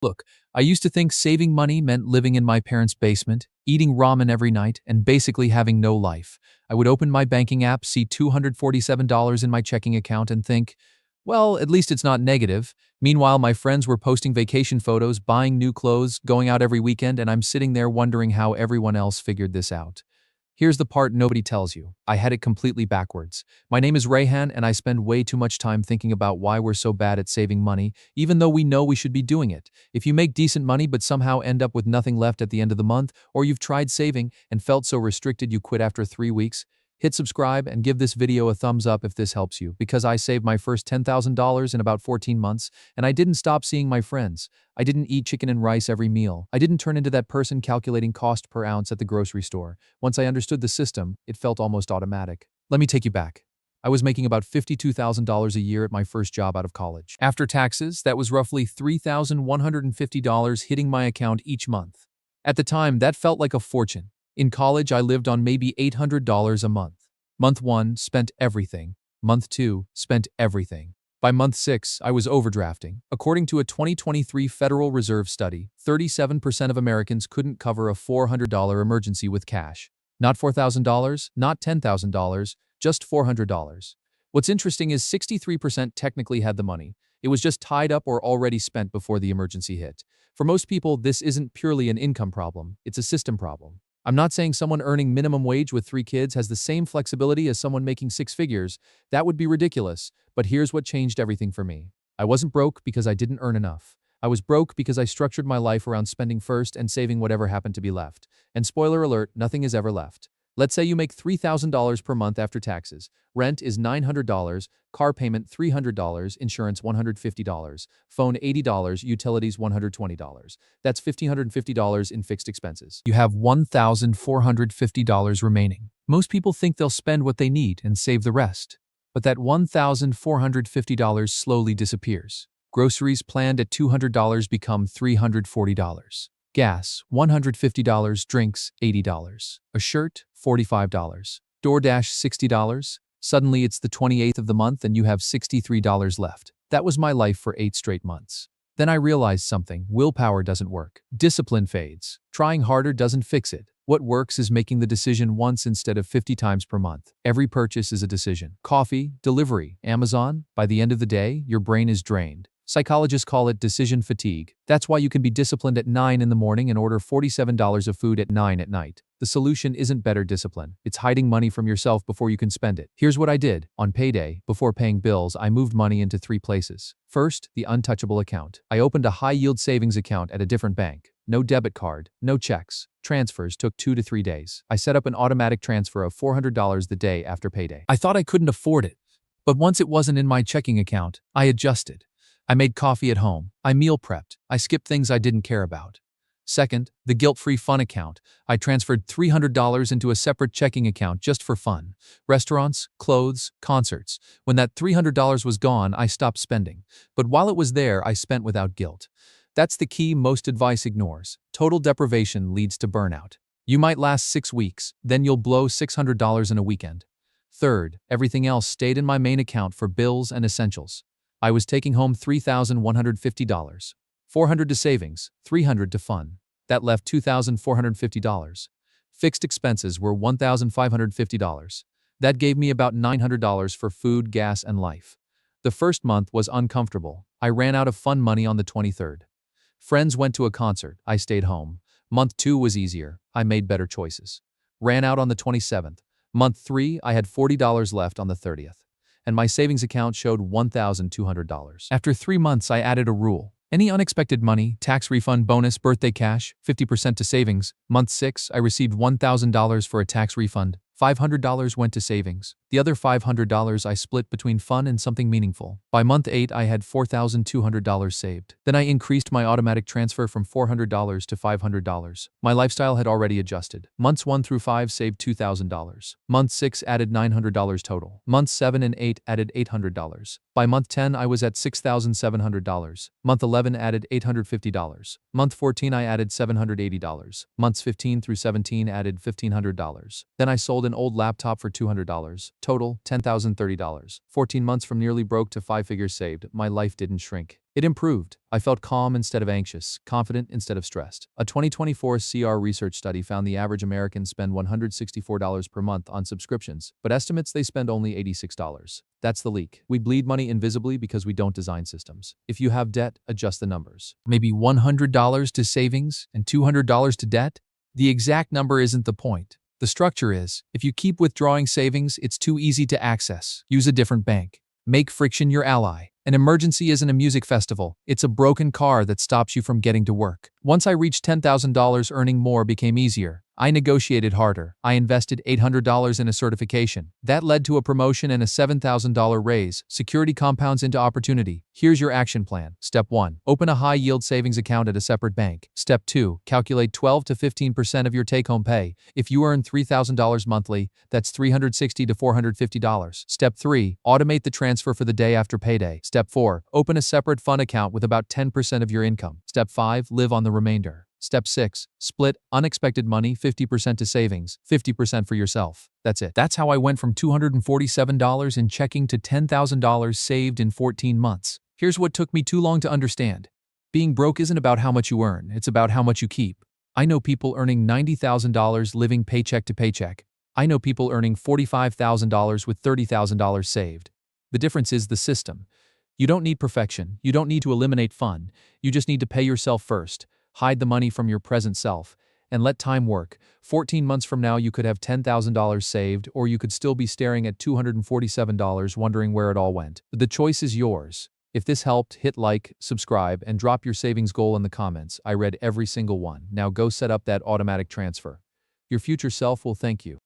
Look, I used to think saving money meant living in my parents' basement, eating ramen every night, and basically having no life. I would open my banking app, see $247 in my checking account, and think, well, at least it's not negative. Meanwhile, my friends were posting vacation photos, buying new clothes, going out every weekend, and I'm sitting there wondering how everyone else figured this out. Here's the part nobody tells you. I had it completely backwards. My name is Rayhan, and I spend way too much time thinking about why we're so bad at saving money, even though we know we should be doing it. If you make decent money but somehow end up with nothing left at the end of the month, or you've tried saving and felt so restricted you quit after 3 weeks, hit subscribe and give this video a thumbs up if this helps you, because I saved my first $10,000 in about 14 months, and I didn't stop seeing my friends. I didn't eat chicken and rice every meal. I didn't turn into that person calculating cost per ounce at the grocery store. Once I understood the system, it felt almost automatic. Let me take you back. I was making about $52,000 a year at my first job out of college. After taxes, that was roughly $3,150 hitting my account each month. At the time, that felt like a fortune. In college, I lived on maybe $800 a month. Month 1, spent everything. Month 2, spent everything. By month 6, I was overdrafting. According to a 2023 Federal Reserve study, 37% of Americans couldn't cover a $400 emergency with cash. Not $4,000, not $10,000, just $400. What's interesting is 63% technically had the money. It was just tied up or already spent before the emergency hit. For most people, this isn't purely an income problem, it's a system problem. I'm not saying someone earning minimum wage with 3 kids has the same flexibility as someone making 6 figures. That would be ridiculous. But here's what changed everything for me. I wasn't broke because I didn't earn enough. I was broke because I structured my life around spending first and saving whatever happened to be left. And spoiler alert, nothing is ever left. Let's say you make $3,000 per month after taxes. Rent is $900, car payment $300, insurance $150, phone $80, utilities $120. That's $1,550 in fixed expenses. You have $1,450 remaining. Most people think they'll spend what they need and save the rest. But that $1,450 slowly disappears. Groceries planned at $200 become $340. Gas, $150, drinks, $80. A shirt, $45. DoorDash, $60. Suddenly it's the 28th of the month and you have $63 left. That was my life for 8 straight months. Then I realized something. Willpower doesn't work. Discipline fades. Trying harder doesn't fix it. What works is making the decision once instead of 50 times per month. Every purchase is a decision. Coffee, delivery, Amazon. By the end of the day, your brain is drained. Psychologists call it decision fatigue. That's why you can be disciplined at 9 in the morning and order $47 of food at 9 at night. The solution isn't better discipline. It's hiding money from yourself before you can spend it. Here's what I did. On payday, before paying bills, I moved money into 3 places. First, the untouchable account. I opened a high-yield savings account at a different bank. No debit card, no checks. Transfers took 2 to 3 days. I set up an automatic transfer of $400 the day after payday. I thought I couldn't afford it. But once it wasn't in my checking account, I adjusted. I made coffee at home. I meal prepped. I skipped things I didn't care about. Second, the guilt-free fun account. I transferred $300 into a separate checking account just for fun. Restaurants, clothes, concerts. When that $300 was gone, I stopped spending. But while it was there, I spent without guilt. That's the key most advice ignores. Total deprivation leads to burnout. You might last 6 weeks, then you'll blow $600 in a weekend. Third, everything else stayed in my main account for bills and essentials. I was taking home $3,150. $400 to savings, $300 to fun. That left $2,450. Fixed expenses were $1,550. That gave me about $900 for food, gas, and life. The first month was uncomfortable. I ran out of fun money on the 23rd. Friends went to a concert. I stayed home. Month 2 was easier. I made better choices. Ran out on the 27th. Month 3, I had $40 left on the 30th. And my savings account showed $1,200. After 3 months, I added a rule. Any unexpected money, tax refund, bonus, birthday cash, 50% to savings. Month 6, I received $1,000 for a tax refund. $500 went to savings. The other $500 I split between fun and something meaningful. By month 8, I had $4,200 saved. Then I increased my automatic transfer from $400 to $500. My lifestyle had already adjusted. Months 1 through 5 saved $2,000. Month 6 added $900 total. Months 7 and 8 added $800. By month 10, I was at $6,700. Month 11 added $850. Month 14, I added $780. Months 15 through 17 added $1,500. Then I sold an old laptop for $200. Total, $10,030. 14 months from nearly broke to 5 figures saved. My life didn't shrink. It improved. I felt calm instead of anxious, confident instead of stressed. A 2024 CR research study found the average American spend $164 per month on subscriptions, but estimates they spend only $86. That's the leak. We bleed money invisibly because we don't design systems. If you have debt, adjust the numbers. Maybe $100 to savings and $200 to debt? The exact number isn't the point. The structure is, if you keep withdrawing savings, it's too easy to access. Use a different bank. Make friction your ally. An emergency isn't a music festival. It's a broken car that stops you from getting to work. Once I reached $10,000, earning more became easier. I negotiated harder. I invested $800 in a certification. That led to a promotion and a $7,000 raise. Security compounds into opportunity. Here's your action plan. Step 1. Open a high-yield savings account at a separate bank. Step 2. Calculate 12 to 15% of your take-home pay. If you earn $3,000 monthly, that's $360 to $450. Step 3. Automate the transfer for the day after payday. Step 4. Open a separate fund account with about 10% of your income. Step 5. Live on the remainder. Step 6. Split unexpected money 50% to savings, 50% for yourself. That's it. That's how I went from $247 in checking to $10,000 saved in 14 months. Here's what took me too long to understand. Being broke isn't about how much you earn, it's about how much you keep. I know people earning $90,000 living paycheck to paycheck. I know people earning $45,000 with $30,000 saved. The difference is the system. You don't need perfection. You don't need to eliminate fun. You just need to pay yourself first. Hide the money from your present self, and let time work. 14 months from now, you could have $10,000 saved, or you could still be staring at $247 wondering where it all went. The choice is yours. If this helped, hit like, subscribe, and drop your savings goal in the comments. I read every single one. Now go set up that automatic transfer. Your future self will thank you.